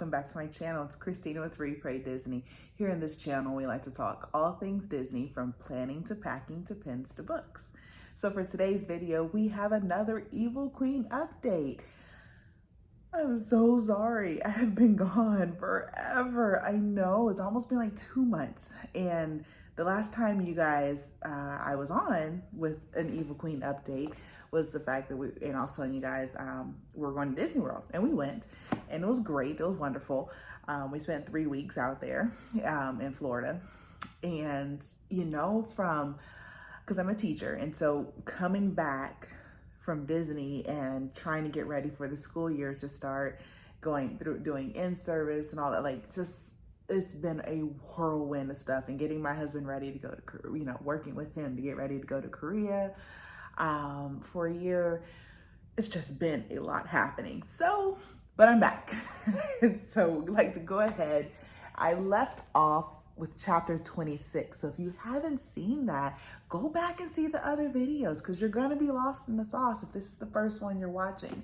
welcome back to my channel. It's Christina with Read.Pray.Disney. Here in this channel, we like to talk all things Disney, from planning to packing to pins to books. So for today's video, we have another Evil Queen update. I'm so sorry. I have been gone forever. I know, it's almost been like 2 months. And the last time you guys, I was on with an Evil Queen update was the fact that and I was telling you guys, we're going to Disney World, and we went, and it was great. It was wonderful. We spent 3 weeks out there in Florida. And, you know, because I'm a teacher, and so coming back from Disney and trying to get ready for the school year to start, going through doing in-service and all that, like, just, it's been a whirlwind of stuff, and getting my husband ready to go to, you know, working with him to get ready to go to Korea for a year. It's just been a lot happening. So, but I'm back. And so I'd like to go ahead. I left off with chapter 26. So if you haven't seen that, go back and see the other videos, because you're going to be lost in the sauce if this is the first one you're watching.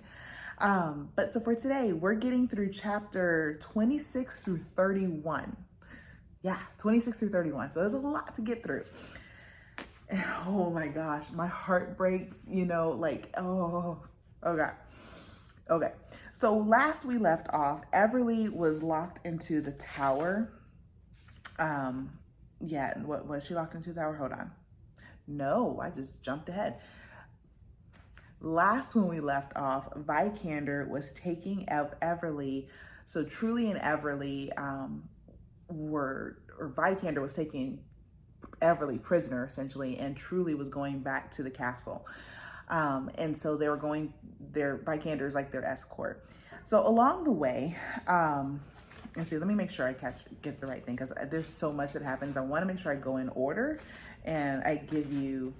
But so for today, we're getting through chapter 26 through 31. Yeah, 26 through 31. So there's a lot to get through. And oh my gosh, my heart breaks, you know, like, oh God. Okay. So last we left off, Everly was locked into the tower. Yeah, what was she locked into the tower? Hold on. No, I just jumped ahead. Last when we left off, Vikander was taking Everly. So Truly and Everly Vikander was taking Everly prisoner essentially, and Truly was going back to the castle. And so they were going, Vikander's like their escort. So along the way, let's see, let me make sure I get the right thing, because there's so much that happens. I want to make sure I go in order and I give you,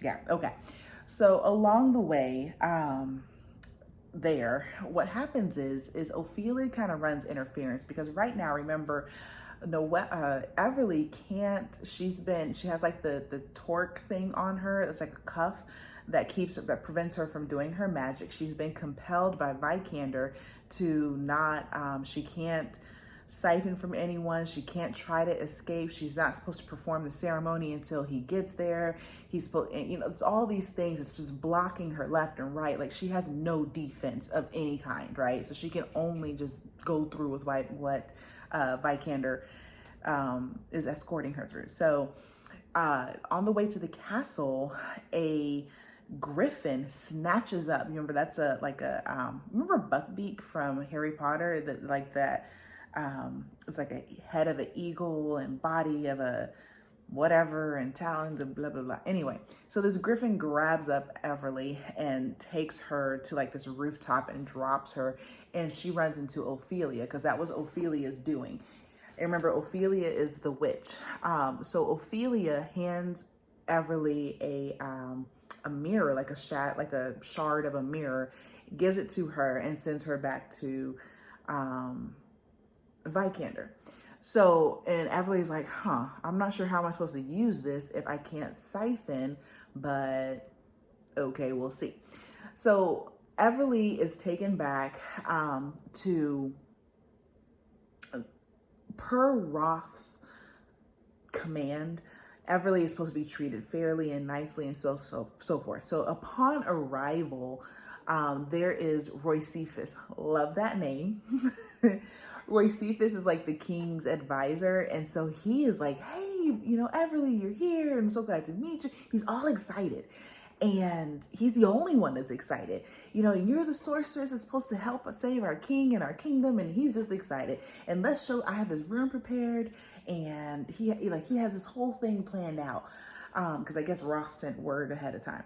yeah, okay. So along the way, what happens is Ophelia kind of runs interference, because right now, remember, Everly can't, she has like the torque thing on her. It's like a cuff that prevents her from doing her magic. She's been compelled by Vikander to not, she can't siphon from anyone. She can't try to escape. She's not supposed to perform the ceremony until he gets there. He's supposed, you know, it's all these things. It's just blocking her left and right. Like, she has no defense of any kind, right? So she can only just go through with what Vikander is escorting her through. So on the way to the castle, a griffin snatches up. Remember, that's remember Buckbeak from Harry Potter? It's like a head of an eagle and body of a whatever and talons and blah, blah, blah. Anyway, so this griffin grabs up Everly and takes her to like this rooftop and drops her, and she runs into Ophelia, because that was Ophelia's doing. And remember, Ophelia is the witch. So Ophelia hands Everly a mirror, like a shard of a mirror, gives it to her and sends her back to Vikander. So, and Everly's like, I'm not sure how am I supposed to use this if I can't siphon, but okay, we'll see. So Everly is taken back to, per Roth's command, Everly is supposed to be treated fairly and nicely and so forth. So upon arrival, there is Roycephus. Love that name. Roycephus is like the king's advisor. And so he is like, hey, you know, Everly, you're here. I'm so glad to meet you. He's all excited. And he's the only one that's excited. You know, you're the sorceress that's supposed to help us save our king and our kingdom. And he's just excited. And I have this room prepared. And he has this whole thing planned out. Because I guess Roth sent word ahead of time.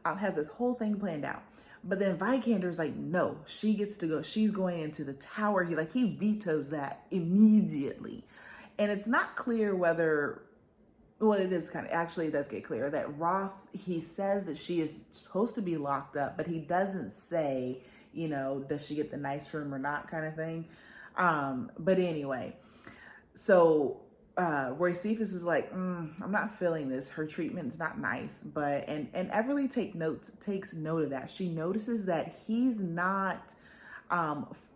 Has this whole thing planned out. But then Vikander's like, no, she gets to go. She's going into the tower. He vetoes that immediately. And it's not clear whether, well, it is actually it does get clear that Roth, he says that she is supposed to be locked up, but he doesn't say, you know, does she get the nice room or not kind of thing. But anyway, so Roycephus is like, I'm not feeling this. Her treatment's not nice. And Everly takes note of that. She notices that he's not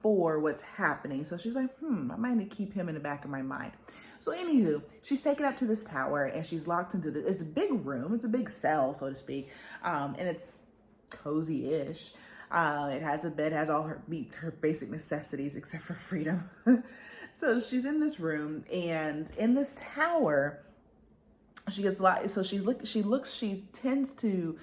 for what's happening. So she's like, I might need to keep him in the back of my mind. So anywho, she's taken up to this tower and she's locked into this. It's a big room. It's a big cell, so to speak. And it's cozy-ish. It has a bed, has all her basic necessities except for freedom. So she's in this room, and in this tower, she gets a lot. So she tends to,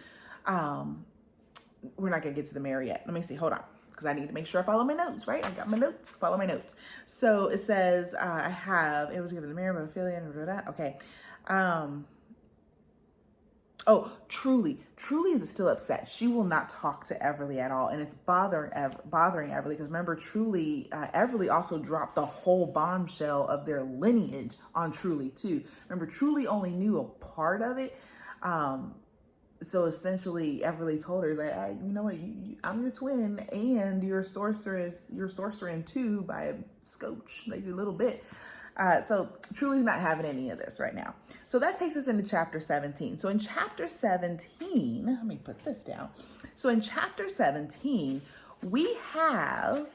we're not gonna get to the mirror yet. Let me see, hold on, because I need to make sure I follow my notes, right? I got my notes, follow my notes. So it says, it was given the mirror, but affiliate, okay. Oh, Truly is still upset. She will not talk to Everly at all. And it's bothering Everly, because remember, Everly also dropped the whole bombshell of their lineage on Truly too. Remember, Truly only knew a part of it. So essentially Everly told her, like, you know what, I'm your twin and you're sorcerer too by a scotch, like a little bit. So Truly's not having any of this right now. So that takes us into chapter 17. So in chapter 17, let me put this down. So in chapter 17, we have,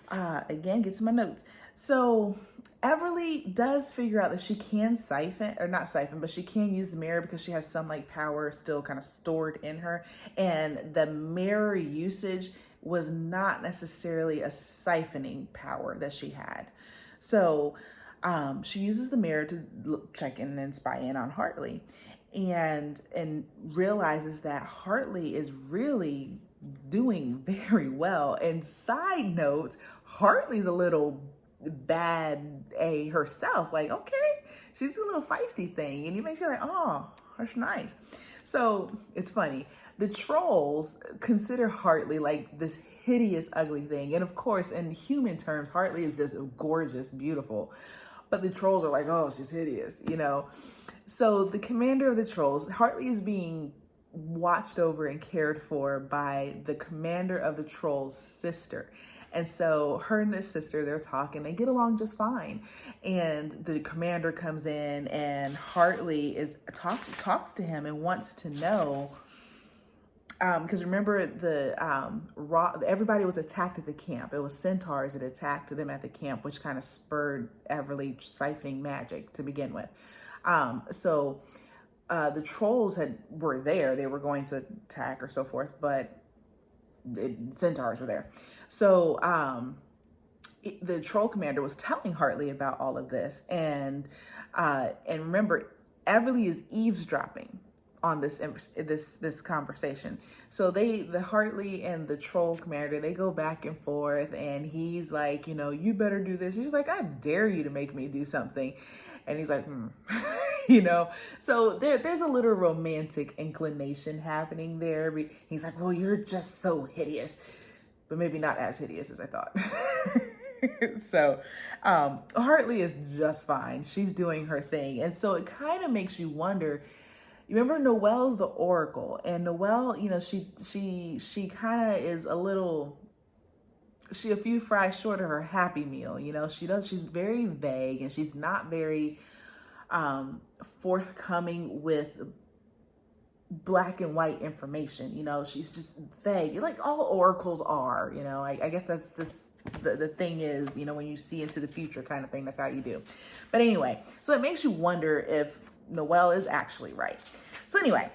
again, get to my notes. So Everly does figure out that she can but she can use the mirror because she has some like power still kind of stored in her. And the mirror usage was not necessarily a siphoning power that she had. So she uses the mirror to check in and spy in on Hartley, and realizes that Hartley is really doing very well. And side note, Hartley's a little bad herself. Like, okay, she's a little feisty thing, and you make her like, oh, that's nice. So it's funny. The trolls consider Hartley like this hideous, ugly thing. And of course, in human terms, Hartley is just gorgeous, beautiful. But the trolls are like, oh, she's hideous, you know? So the commander of the trolls, Hartley, is being watched over and cared for by the commander of the trolls' sister. And so her and his sister, they're talking, they get along just fine. And the commander comes in, and Hartley talks to him and wants to know, because remember, everybody was attacked at the camp. It was centaurs that attacked them at the camp, which kind of spurred Everly siphoning magic to begin with. So the trolls were there. They were going to attack or so forth, but centaurs were there. So the troll commander was telling Hartley about all of this, and remember, Everly is eavesdropping on this conversation. So the Hartley and the troll commander, they go back and forth, and he's like, you know, you better do this. She's like, I dare you to make me do something. And he's like, you know, so there's a little romantic inclination happening there. He's like, well, you're just so hideous, but maybe not as hideous as I thought. So Hartley is just fine. She's doing her thing. And so it kind of makes you wonder. You remember Noelle's the Oracle, and Noelle, you know, she kind of is a few fries short of her Happy Meal. You know, she's very vague, and she's not very forthcoming with black and white information. You know, she's just vague, like all oracles are. You know, I guess that's just the thing is, you know, when you see into the future kind of thing, that's how you do. But anyway, so it makes you wonder if Noelle is actually right. So anyway,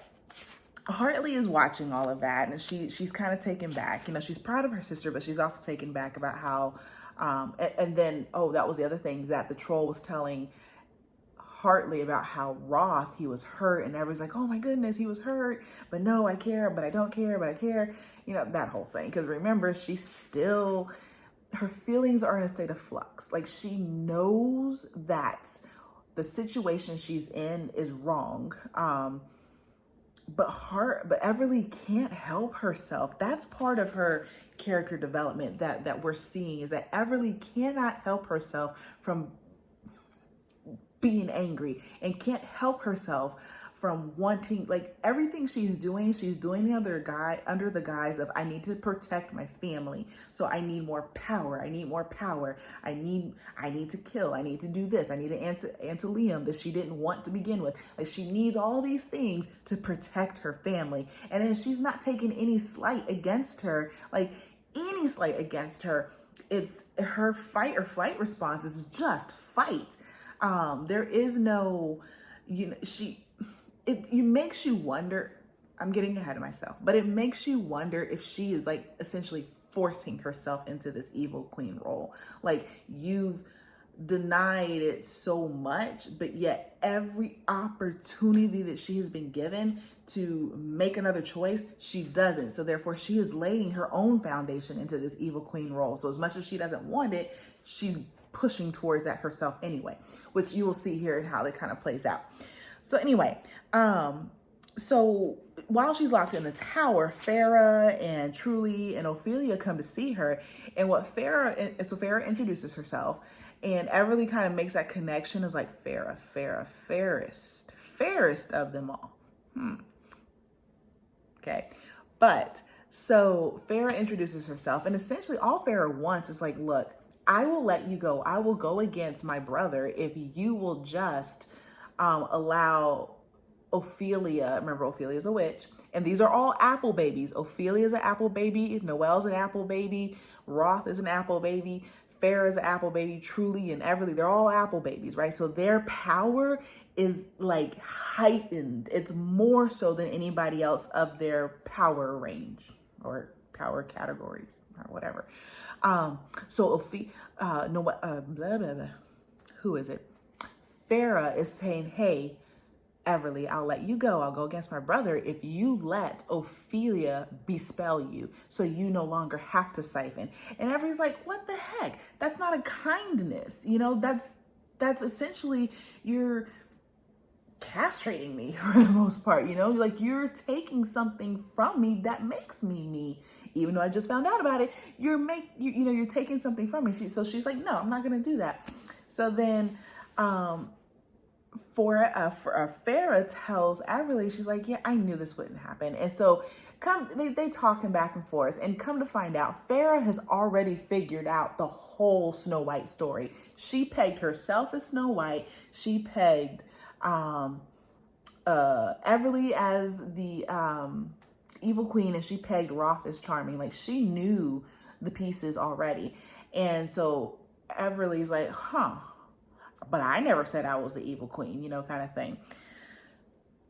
Hartley is watching all of that, and she's kind of taken back. You know, she's proud of her sister, but she's also taken back about how, and then, that was the other thing, that the troll was telling Hartley about how Roth, he was hurt, and everybody's like, oh my goodness, he was hurt, but no, I care, but I don't care, but I care. You know, that whole thing. Because remember, her feelings are in a state of flux. Like, she knows that the situation she's in is wrong. But Everly can't help herself. That's part of her character development that we're seeing, is that Everly cannot help herself from being angry, and can't help herself from wanting, like, everything she's doing under the guise of, I need to protect my family. So I need more power. I need to kill. I need to do this. I need to answer Liam that she didn't want to begin with. Like, she needs all these things to protect her family. And then she's not taking any slight against her. Like, any slight against her, it's her fight or flight response is just fight. There is no, it makes you wonder. I'm getting ahead of myself, but it makes you wonder if she is like essentially forcing herself into this evil queen role. Like, you've denied it so much, but yet every opportunity that she has been given to make another choice, she doesn't. So therefore she is laying her own foundation into this evil queen role. So as much as she doesn't want it, she's pushing towards that herself anyway, which you will see here and how it kind of plays out. So anyway, so while she's locked in the tower, Farah and Truly and Ophelia come to see her. And Farah introduces herself, and Everly kind of makes that connection as like, Farah, fairest of them all. Okay. But so Farah introduces herself, and essentially all Farah wants is like, look, I will let you go. I will go against my brother if you will just allow Ophelia. Remember, Ophelia's a witch, and these are all apple babies. Ophelia's an apple baby. Noelle's an apple baby. Roth is an apple baby. Farah is an apple baby. Truly and Everly, they're all apple babies, right? So their power is like heightened. It's more so than anybody else of their power range or power categories or whatever. So who is it? Farah is saying, hey, Everly, I'll let you go. I'll go against my brother if you let Ophelia bespell you, so you no longer have to siphon. And Everly's like, what the heck? That's not a kindness. You know, that's essentially, you're castrating me for the most part. You know, like, you're taking something from me that makes me me. Even though I just found out about it, you're taking something from me. So she's like, no, I'm not going to do that. So then, Farah tells Everly, she's like, yeah, I knew this wouldn't happen. And so they talking back and forth, and come to find out, Farah has already figured out the whole Snow White story. She pegged herself as Snow White. She pegged Everly as the evil queen, and she pegged Roth as charming. Like, she knew the pieces already. And so Everly's like, but I never said I was the evil queen, you know, kind of thing.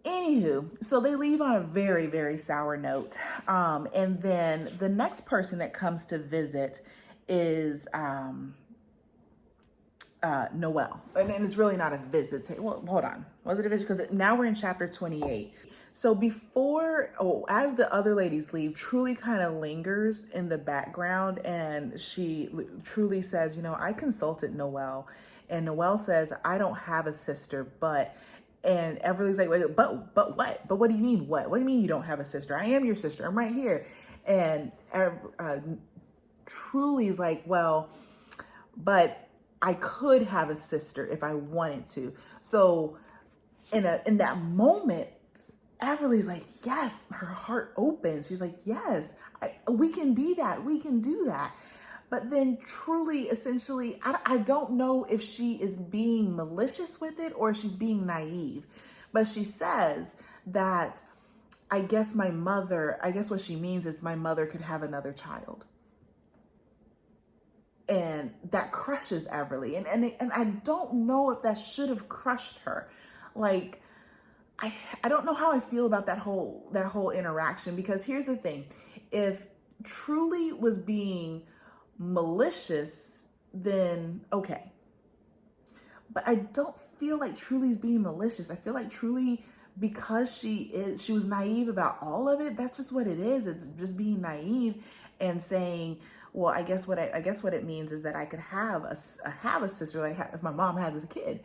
Anywho, so they leave on a very, very sour note. And then the next person that comes to visit is Noelle. And it's really not a visit. Well, hold on. Was it a visit? Because now we're in chapter 28. So as the other ladies leave, Truly kind of lingers in the background, and she Truly says, you know, I consulted Noelle. And Noelle says, I don't have a sister, and Everly's like, wait, but what? But what do you mean, what? What do you mean you don't have a sister? I am your sister. I'm right here. And Truly's like, well, but I could have a sister if I wanted to. So in that moment, Everly's like, yes, her heart opens. She's like, yes, we can be that. We can do that. But then Truly, essentially, I don't know if she is being malicious with it or she's being naive. But she says that, I guess what she means is my mother could have another child. And that crushes Everly. And I don't know if that should have crushed her. Like, I don't know how I feel about that whole interaction, because here's the thing. If Truly was being malicious, then okay. But I don't feel like Truly's being malicious. I feel like Truly, because she was naive about all of it. That's just what it is. It's just being naive and saying, well, I guess what it means is that I could have a sister like if my mom has a kid.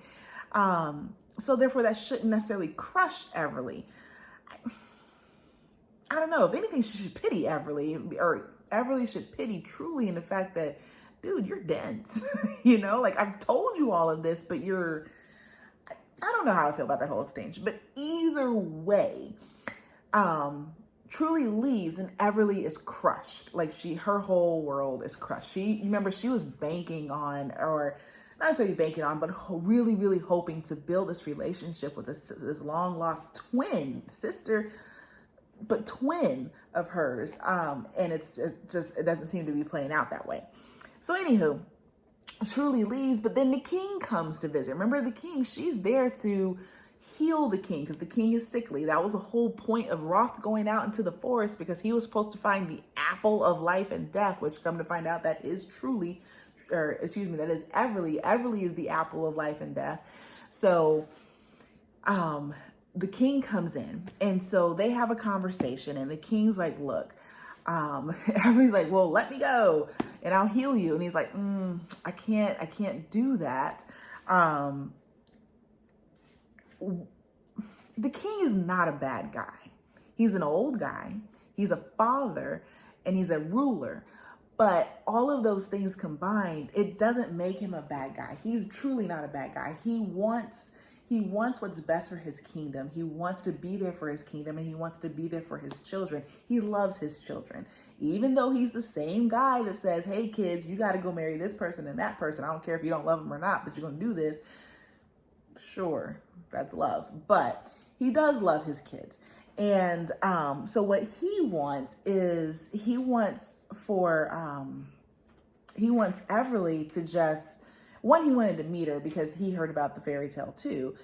So therefore that shouldn't necessarily crush Everly. I don't know. If anything, she should pity Everly, or Everly should pity Truly in the fact that, dude, you're dense. You know, like, I've told you all of this, but I don't know how I feel about that whole exchange. But either way, Truly leaves and Everly is crushed. Like, her whole world is crushed. Remember, she was banking on, or not necessarily banking on, but really, really hoping to build this relationship with this long lost twin sister. but twin of hers. And it's just, it doesn't seem to be playing out that way. So anywho, Truly leaves, but then the king comes to visit. Remember the king, she's there to heal the king because the king is sickly. That was the whole point of Roth going out into the forest, because he was supposed to find the apple of life and death, which come to find out that is Truly, or excuse me, that is Everly. Everly is the apple of life and death. So the king comes in, and so they have a conversation, and the king's like, look, everybody's like, well, let me go and I'll heal you. And he's like, I can't do that. The king is not a bad guy. He's an old guy. He's a father and he's a ruler. But all of those things combined, it doesn't make him a bad guy. He's truly not a bad guy. He wants what's best for his kingdom. He wants to be there for his kingdom, and he wants to be there for his children. He loves his children. Even though he's the same guy that says, hey kids, you got to go marry this person and that person. I don't care if you don't love them or not, but you're going to do this. Sure, that's love. But he does love his kids. And so what he wants is he wants Everly to just, one, he wanted to meet her because he heard about the fairy tale too.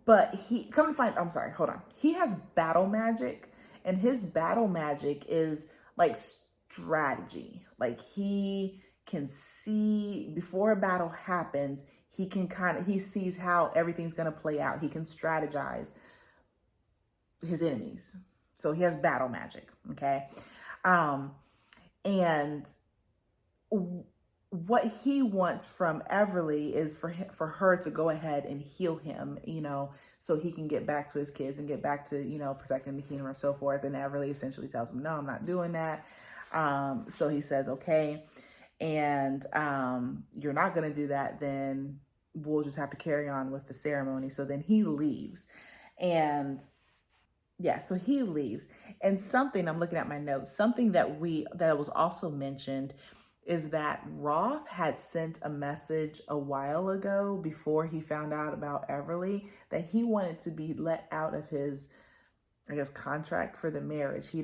But he, come to find, I'm sorry, hold on. He has battle magic, and his battle magic is like strategy. Like he can see before a battle happens, he sees how everything's going to play out. He can strategize his enemies. So he has battle magic. Okay. And what he wants from Everly is for her to go ahead and heal him, so he can get back to his kids and get back to, protecting the kingdom and so forth. And Everly essentially tells him, no, I'm not doing that. So he says, okay. And you're not going to do that, then we'll just have to carry on with the ceremony. So then he leaves. And yeah, so he leaves. And something, I'm looking at my notes, something that was also mentioned is that Roth had sent a message a while ago before he found out about Everly that he wanted to be let out of his, I guess, contract for the marriage. He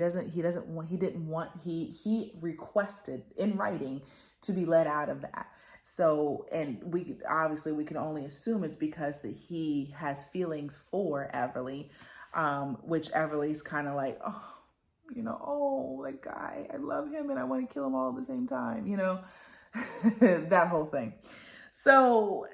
requested in writing to be let out of that. So, and we can only assume it's because that he has feelings for Everly, which Everly's kind of like, oh, that guy, I love him and I want to kill him all at the same time, that whole thing. So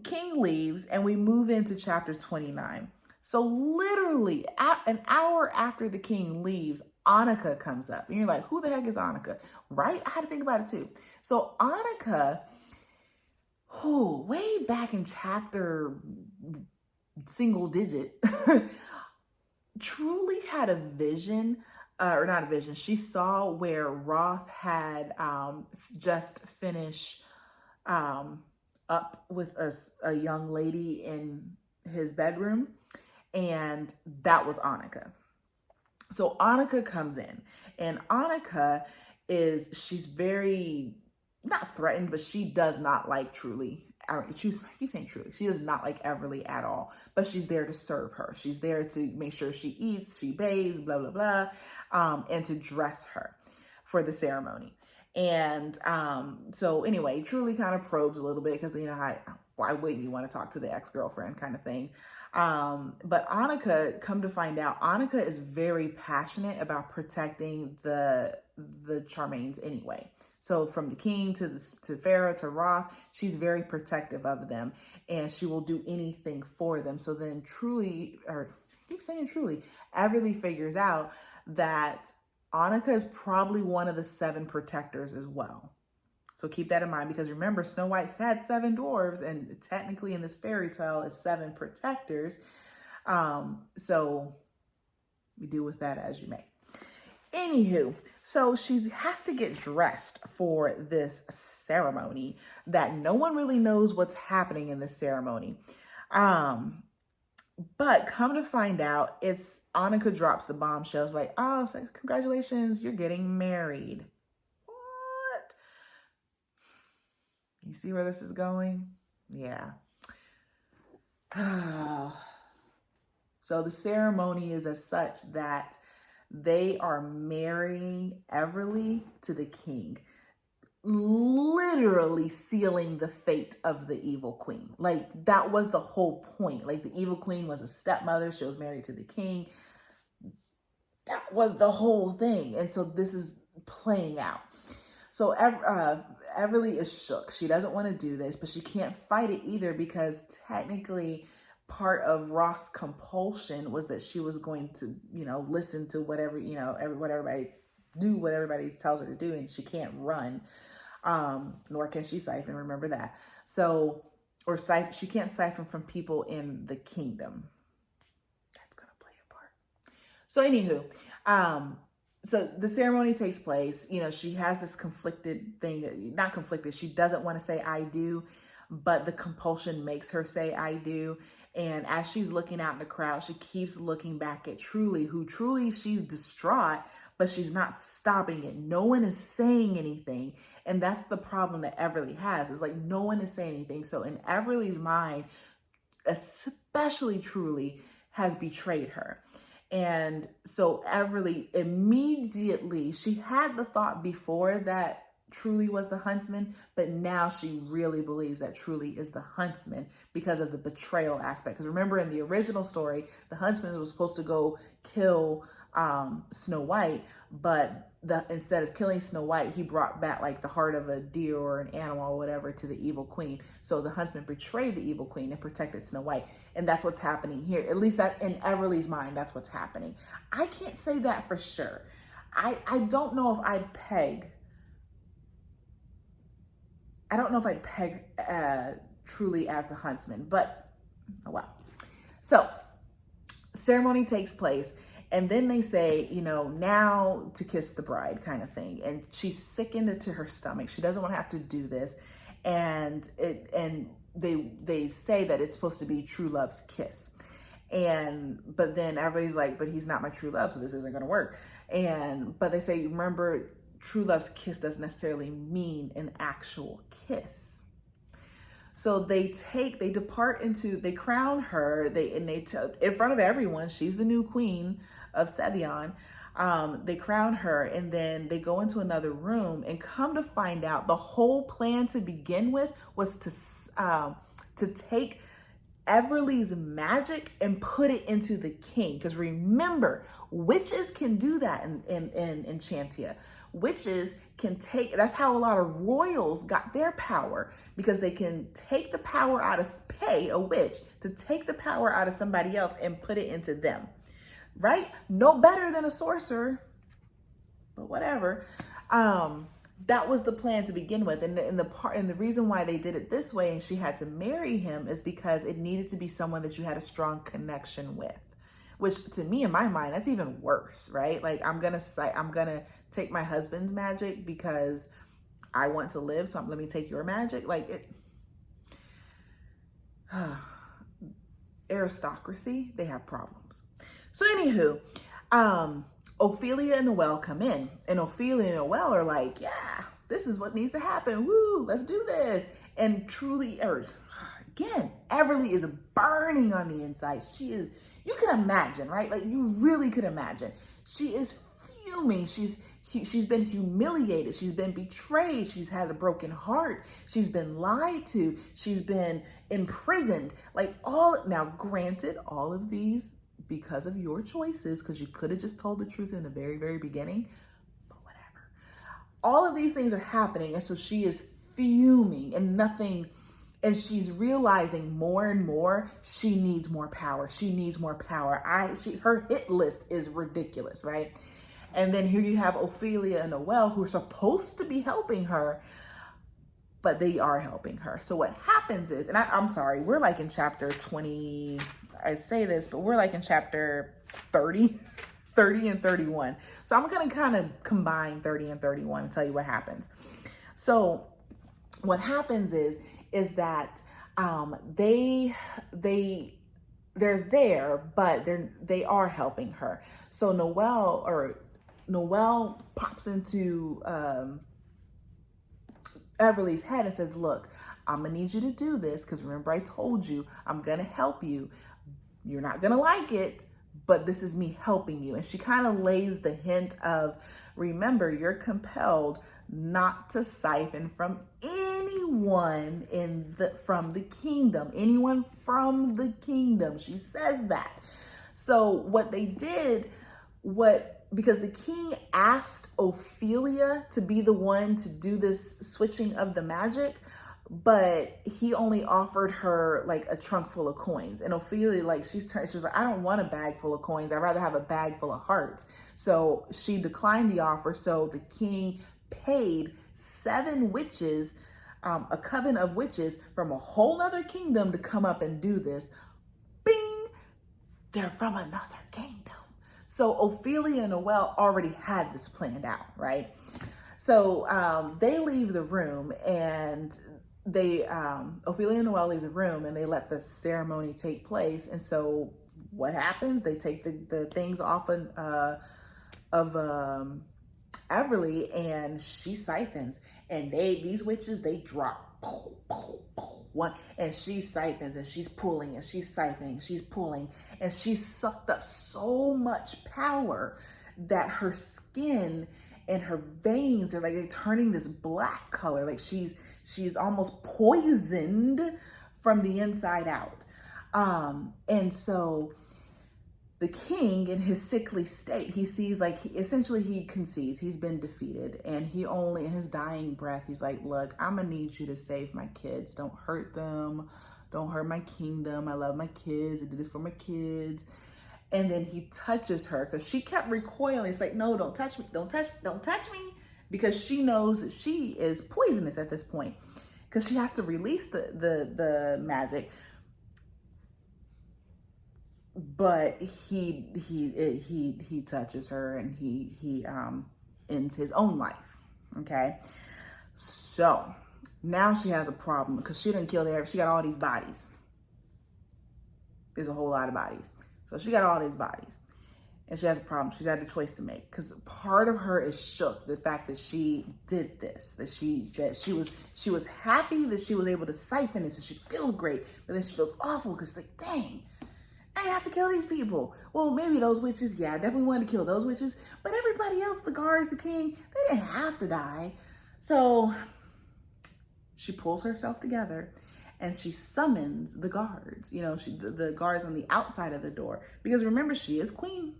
King leaves and we move into chapter 29. So literally an hour after the king leaves, Annika comes up and you're like, who the heck is Annika? Right? I had to think about it too. So Annika, way back in chapter single digit, truly had a vision, or not a vision. She saw where Roth had just finished up with a young lady in his bedroom, and that was Annika. So Annika comes in, and Annika she's very, not threatened, but she does not like Truly. I keep saying Truly. She does not like Everly at all, but she's there to serve her. She's there to make sure she eats, she bathes, blah, blah, blah, and to dress her for the ceremony. And so anyway, Truly kind of probes a little bit because, why wouldn't you want to talk to the ex-girlfriend kind of thing? But Annika, come to find out, Annika is very passionate about protecting the Charmaines anyway. So from the king to Farah to Roth, she's very protective of them, and she will do anything for them. So then Truly, Everly figures out that Annika is probably one of the 7 protectors as well. So keep that in mind, because remember, Snow White's had 7 dwarves, and technically in this fairy tale, it's 7 protectors. So you do with that as you may. Anywho, so she has to get dressed for this ceremony that no one really knows what's happening in this ceremony. But come to find out, it's Annika drops the bombshells like, oh, so congratulations, you're getting married. What? You see where this is going? Yeah. So the ceremony is as such that they are marrying Everly to the king, literally sealing the fate of the evil queen. Like, that was the whole point. Like, the evil queen was a stepmother. She was married to the king. That was the whole thing. And so this is playing out. So Everly is shook. She doesn't want to do this, but she can't fight it either, because technically part of Ross's compulsion was that she was going to, listen to whatever, what everybody do, what everybody tells her to do, and she can't run, nor can she siphon. Remember that. So, or siphon, she can't siphon from people in the kingdom. That's gonna play a part. So, anywho, so the ceremony takes place. She has this conflicted thing, not conflicted. She doesn't want to say I do, but the compulsion makes her say I do. And as she's looking out in the crowd, she keeps looking back at Truly, who truly she's distraught, but she's not stopping it. No one is saying anything. And that's the problem that Everly has, is like no one is saying anything. So in Everly's mind, especially Truly, has betrayed her. And so Everly immediately, she had the thought before that Truly was the huntsman, but now she really believes that Truly is the huntsman because of the betrayal aspect. Because remember, in the original story, the huntsman was supposed to go kill Snow White, but instead of killing Snow White, he brought back like the heart of a deer or an animal or whatever to the evil queen. So the huntsman betrayed the evil queen and protected Snow White. And that's what's happening here. At least that in Everly's mind, that's what's happening. I can't say that for sure. I don't know if I'd peg Truly as the huntsman, but oh well. So ceremony takes place, and then they say, now to kiss the bride kind of thing. And she's sickened it to her stomach. She doesn't want to have to do this. And they say that it's supposed to be true love's kiss. But then everybody's like, but he's not my true love, so this isn't going to work. But they say, remember, true love's kiss doesn't necessarily mean an actual kiss. So they crown her, in front of everyone, she's the new queen of Sevion. They crown her, and then they go into another room, and come to find out, the whole plan to begin with was to take Everly's magic and put it into the king. Because remember, witches can do that in Enchantia. Witches can that's how a lot of royals got their power, because they can take the power pay a witch to take the power out of somebody else and put it into them, right? No better than a sorcerer, but whatever. That was the plan to begin with. And the reason why they did it this way and she had to marry him is because it needed to be someone that you had a strong connection with, which to me, in my mind, that's even worse, right? Like, I'm going to take my husband's magic because I want to live. So let me take your magic. Aristocracy, they have problems. So anywho, Ophelia and Noelle come in, and Ophelia and Noelle are like, yeah, this is what needs to happen. Woo, let's do this. And Truly, again, Everly is burning on the inside. You can imagine, right? Like, you really could imagine. She is fuming. She's been humiliated. She's been betrayed. She's had a broken heart. She's been lied to. She's been imprisoned. Now granted, all of these because of your choices, because you could have just told the truth in the very, very beginning, but whatever. All of these things are happening, and so she is fuming and she's realizing more and more she needs more power. She needs more power. Her hit list is ridiculous, right? And then here you have Ophelia and Noelle, who are supposed to be helping her, but they are helping her. So what happens is, and I'm sorry, we're like in chapter 20, I say this, but we're like in chapter 30 and 31. So I'm going to kind of combine 30 and 31 and tell you what happens. So what happens is that they're there, but they are helping her. So Noelle pops into Everly's head and says, look, I'm gonna need you to do this, because remember I told you I'm gonna help you, you're not gonna like it, but this is me helping you. And she kind of lays the hint of, remember, you're compelled not to siphon from anyone from the kingdom, anyone from the kingdom. She says that. So what they did, because the king asked Ophelia to be the one to do this switching of the magic, but he only offered her like a trunk full of coins. And Ophelia, like, she was like, I don't want a bag full of coins. I'd rather have a bag full of hearts. So she declined the offer. So the king paid 7 witches, a coven of witches from a whole nother kingdom to come up and do this. Bing, they're from another kingdom. So Ophelia and Noelle already had this planned out, right? So they leave the room, and Ophelia and Noelle leave the room, and they let the ceremony take place. And so what happens? They take the things off of Everly, and she siphons, and these witches, they drop one, and she siphons, and she's pulling, and she's siphoning, and she's pulling, and she's sucked up so much power that her skin and her veins are like, they're turning this black color, like she's almost poisoned from the inside out. And so the king, in his sickly state, he sees, like, essentially he concedes he's been defeated, and he only, in his dying breath, he's like, look, I'm gonna need you to save my kids. Don't hurt them. Don't hurt my kingdom. I love my kids. I do this for my kids. And then he touches her, because she kept recoiling. It's like, no, don't touch me. Don't touch me. Because she knows that she is poisonous at this point, because she has to release the magic. But he touches her, and he ends his own life. Okay, so now she has a problem, because she didn't kill her. She got all these bodies. There's a whole lot of bodies. So she got all these bodies, and she has a problem. She got a choice to make, because part of her is shook, the fact that she did this, that she was happy that she was able to siphon this, and she feels great, but then she feels awful, because like, dang, I didn't have to kill these people. Well, maybe those witches, yeah, I definitely wanted to kill those witches, but everybody else, the guards, the king, they didn't have to die. So she pulls herself together, and she summons the guards, the guards on the outside of the door, because remember, she is queen.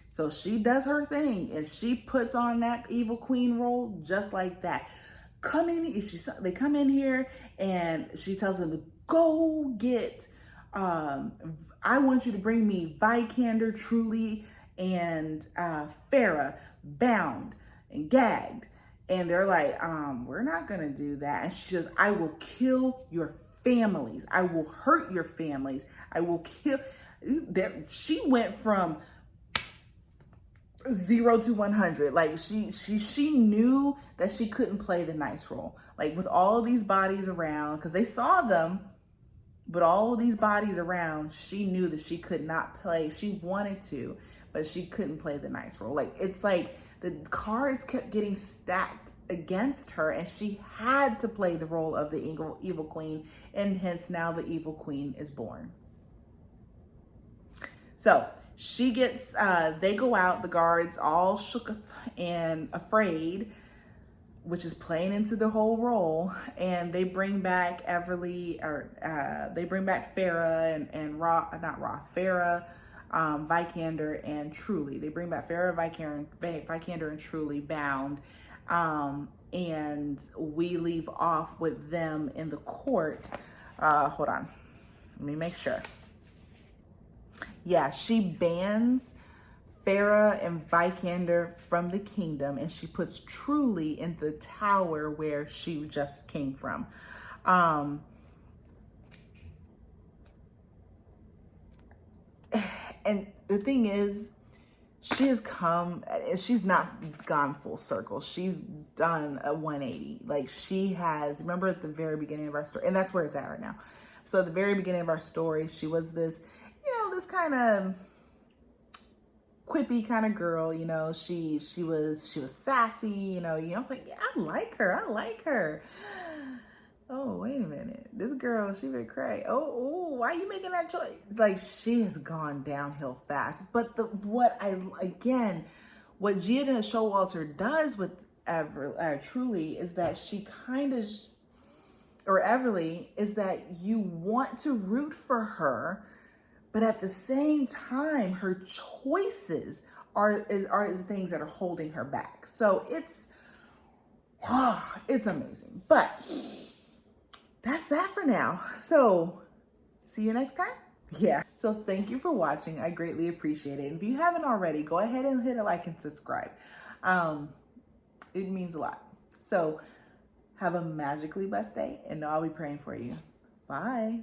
So she does her thing, and she puts on that evil queen role just like that. They come in here, and she tells them to go get, I want you to bring me Vikander, Truly, and Farah bound and gagged. And they're like, we're not gonna do that. And she says, I will kill your families. I will hurt your families. I will kill. She went from 0 to 100. Like she knew that she couldn't play the nice role. Like, with all of these bodies around, because they saw them, but all of these bodies around, she knew that she could not play. She wanted to, but she couldn't play the nice role. Like, it's like the cards kept getting stacked against her, and she had to play the role of the evil queen, and hence now the evil queen is born. So she gets, they go out, the guards all shook and afraid, which is playing into the whole role, and they bring back they bring back Farah and Farah, Vikander, and Truly. They bring back Farah, Vikander, and Truly bound, and we leave off with them in the court. Hold on, let me make sure. Yeah, she bans Farah and Vikander from the kingdom, and she puts Truly in the tower where she just came from. And the thing is, she's not gone full circle. She's done a 180. Like, she has, remember at the very beginning of our story, and that's where it's at right now. So at the very beginning of our story, she was this, this kind of quippy kind of girl, she was sassy, it's like, yeah, I like her. oh, wait a minute. This girl, she been cray. Oh, why are you making that choice? It's like she has gone downhill fast. But what Gena Showalter does with Truly is that she kind of, or Everly, is that you want to root for her, but at the same time, her choices are the things that are holding her back. So it's amazing. But that's that for now. So see you next time. Yeah. So thank you for watching. I greatly appreciate it. And if you haven't already, go ahead and hit a like and subscribe. It means a lot. So have a magically blessed day, and I'll be praying for you. Bye.